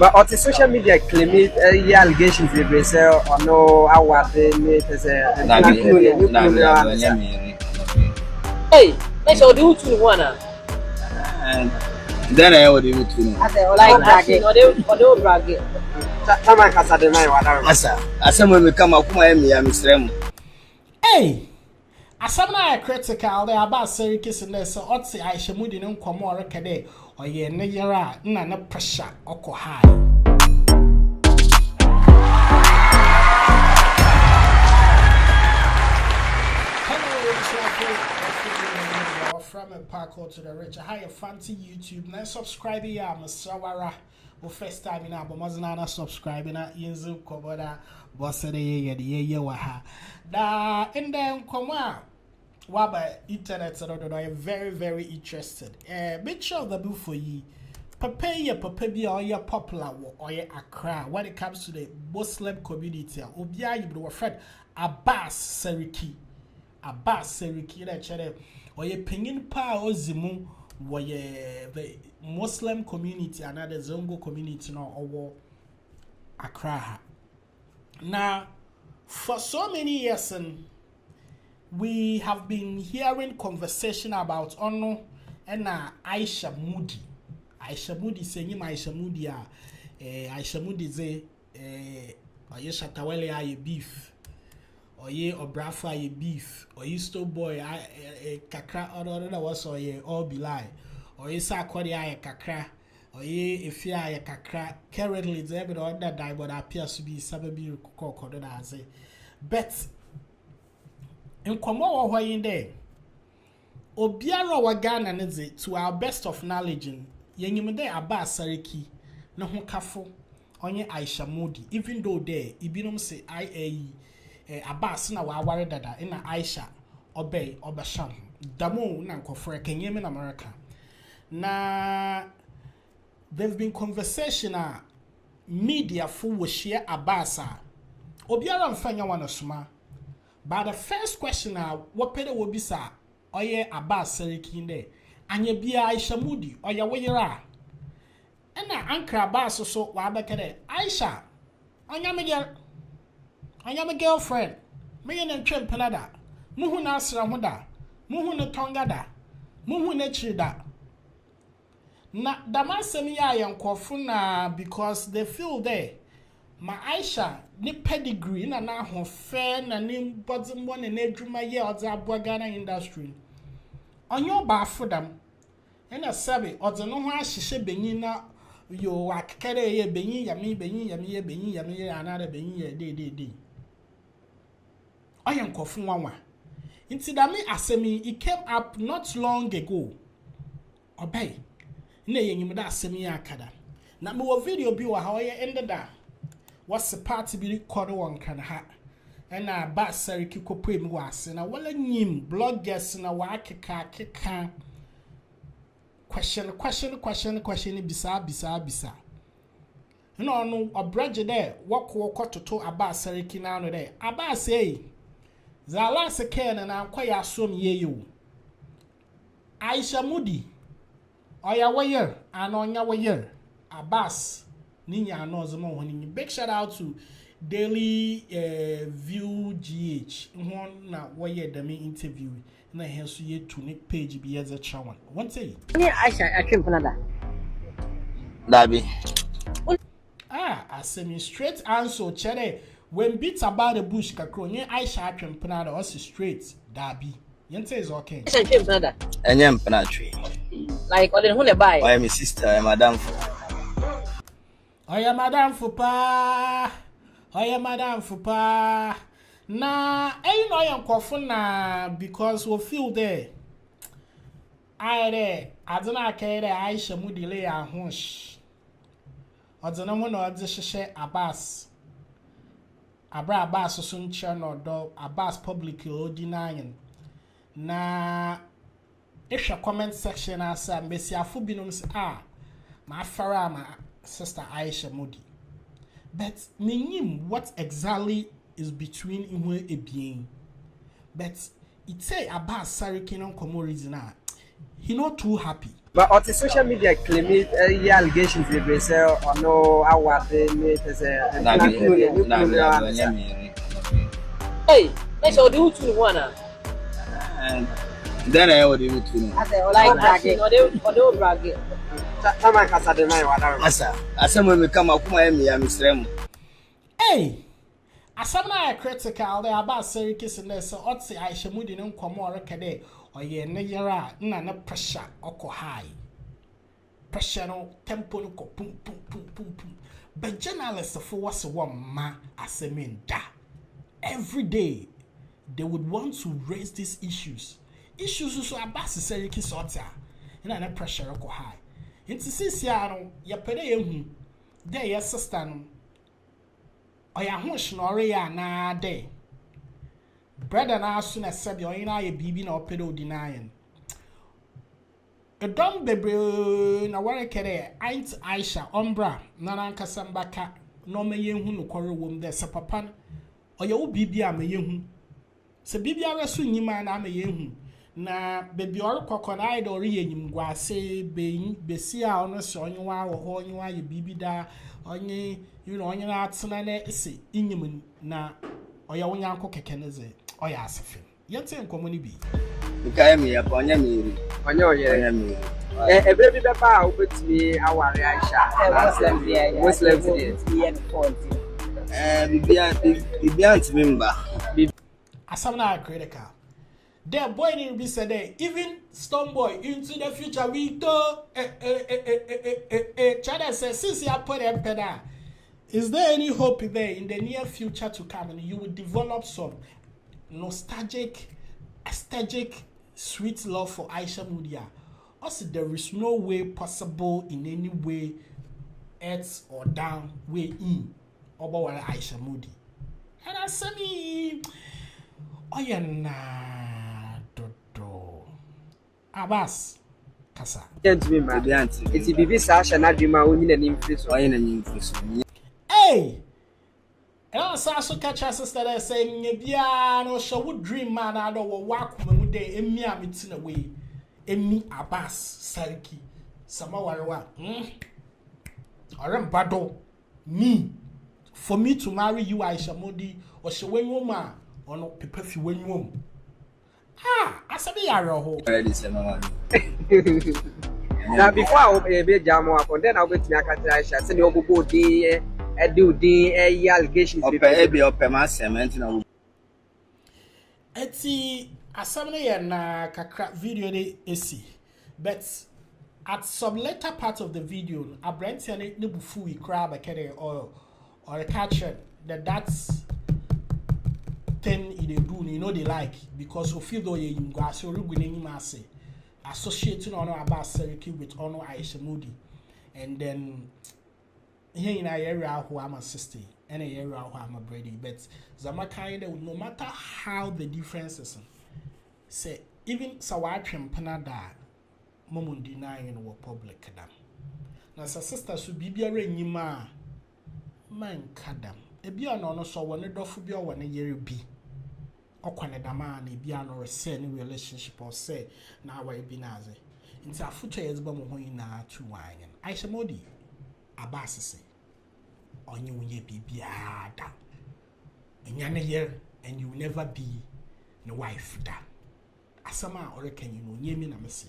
But on the social media claim it allegations they say or no award it is Hey, let's all do to one. And then I would do to Like bragging or they bragging. Someone has said my water. as someone will come up my Mr. Hey, as some are critical, they are Abass Sariki in there, so Otsi Ayisha Modi no come or kade or ye ne yara na pressure oko high. Hello, from a park to the rich, a higher fancy YouTube. Now subscribe here, Mr. Wara. First time in Abu Mazana subscribing at Yinzu Koboda, Bossa ye waha. Da and then come on. Waba internet so I am very, very interested. Make sure the book for ye. Papa be all your popular or your Accra when it comes to the Muslim community. Obia you be friend Abass Sariki. Abass Sariki that channel or your pingin pa ozimu the Muslim community and the Zongo community no or Accra. Now, for so many years, we have been hearing conversation about Ono and Ayisha Modi. Ayisha Modi saying Ayisha Modi Ayisha Modi say Ayisha Tawele aye beef. Oye obrafa aye beef. Oye sto boy kakra order was oye all be lie. Oye sa kwadi aye kakra. Oye ifia aye kakra. Currently the every other die but appears to be sababi kokodo na say. But in komo wo in there. Obiara wa Ghana neze to our best of knowledge yenyim there Abass Sariki na ho kafo onye Ayisha Modi even though there ibinom say Abass na wa ware dada ina Ayisha obey obasham damo na nkofre kenyeme na America na there've been conversation media for share Abass obiara mfanya wana suma but the first question what pede will be sa oye Abass Sariki inde anya bia Ayisha Modi oya weyera ena ankra Abass so wa abekede Ayisha anya me girlfriend me ye ntwem penada muhu na asra ho da muhu ne tonga da muhu ne chiri da na damasem ya yankofo na because they feel there ma Ayisha ni pedigree na ho fe na ni bodimbo ne adwuma ye odze aboa Ghana industry onyo ba afodam ena sabe odze no ho ahyehye benyin na yo akekere ye benyin yame anara benyin ye de oyenkofu nwanwa nti da me asemi it came up not long ago obey na yenyim da asemi akada na me wo video bi wa ha oye ended da what's part bi record won kan ha na Abass Sariki kopem wa ase na wala nyim bloggers na wa akeka question bisa no no obraje there wako toto Abass Sariki na no there Abass zala se ken na akwaya asom yeyo Ayisha Modi oya wayer and onya wayer Abass ninya no zama woni big shout out to Daily View GH won na wayer da me interview na henso ye tunic page bi ye za chawan won say Ni Ayisha atwem panada Dabi asemi straight answer chere when beats about the bush kakro nye Ayisha atwem panada or straight dabi yente is okay Ayisha atwem panada enyem panatwe like or the who le buy why my sister madam oya madam fupa na no yankofo na because we feel there adana kere Ayisha Modi le ahosh odana mo na odze hye Abass Abass so nche no do Abass public odinayen na ehwe comment section asa mbesiafo binom se ma fara ma sister Ayisha Modi but menyim what exactly is between inwe ebien but it say Abass Sariki no komo reason he not too happy. But on the social media claiming allegations they say or no award they say Hey, make sure the two one. And then I would do too. Like bragging or they bragging. Someone can say deny what Asa, when we come up, my Mr. Hey, as someone I critical, the Abass Sariki in there, so Otsi Ayisha Modi no come or recade or ye neyara na pressure oko high. Pressure no tempo no ko pum pum pum pum pum. But journalists for what's one ma as a mean da. Every day they would want to raise these issues. Issues so Abass Sariki sorta. Na pressure oko high. Into sisi ano ya pede yehu. There your sister no. Oya ho snore ya na de. Brother na aso na sebi oyina ye bibi na opede odinayen. Edom bebre na ware kere Aunt Ayisha ombra na nankasa mbaka no meyehu no kwore wom de se papa oya wo bibi a meyehu. Se bibi ara so nyima na meyehu. Na bebi or kokko na ide ori yenyim gwase besi a ono so onyewa wo ho onyewa ye bibi da onye onye na atena na ese inyim na oya wonyanko keke neze oya asefe yete nkomo ni bi Because me up on your me. every bit about obetimi aware Ayisha Muslim Bibiant member. asamna critical. The boy need be said there. Even Stone Boy into the future we do China says since you put a pedal. Is there any hope there in the near future to come and you will develop some nostalgic, aesthetic, sweet love for Ayisha Modi? Also, there is no way possible in any way, else or down, way in, about Ayisha Modi. And I say me, oh yeah, nah, do. Abass, kasa. It's bibi Sasha na dream we need an influence. Hey! And I saw so catch our sister that saying, "Bia no show would dream man. I don't walk with day. Emi a meeting away. Emi Abass Sariki. Sama warawa. Aram bado me for me to marry you, Ayisha Modi, or she when woman or no people fi when woman. Ah, I said, "Yeah, ho." Now before I be jam up, then I'll get me a Ayisha. Say you go dey. Do the allegations Ope my cement na Eti asamne ya na kakra video de esi, but at some later part of the video abrantia ne bufu we crab akere or a catcher that's thing they do you know they like because of feel though you go so rugune him ase associating on Abass Sariki with ono Ayisha Modi, and then here in our area who I'm a sister and a area who I'm a brady, but Zama kind of no matter how the differences say even Sawatrim Panada Momon denying our public kadam. Now sister should be a renima man kadam. A biano so one a dofubia one a year be or Quanadama, a biano or any relationship or say now I be nazi. Into a future is Bomoina to wine. Ayisha Modi. Abass say, on you ye be biada. And you're year and you will never be the wife da. Asama or can you know ye me na messy.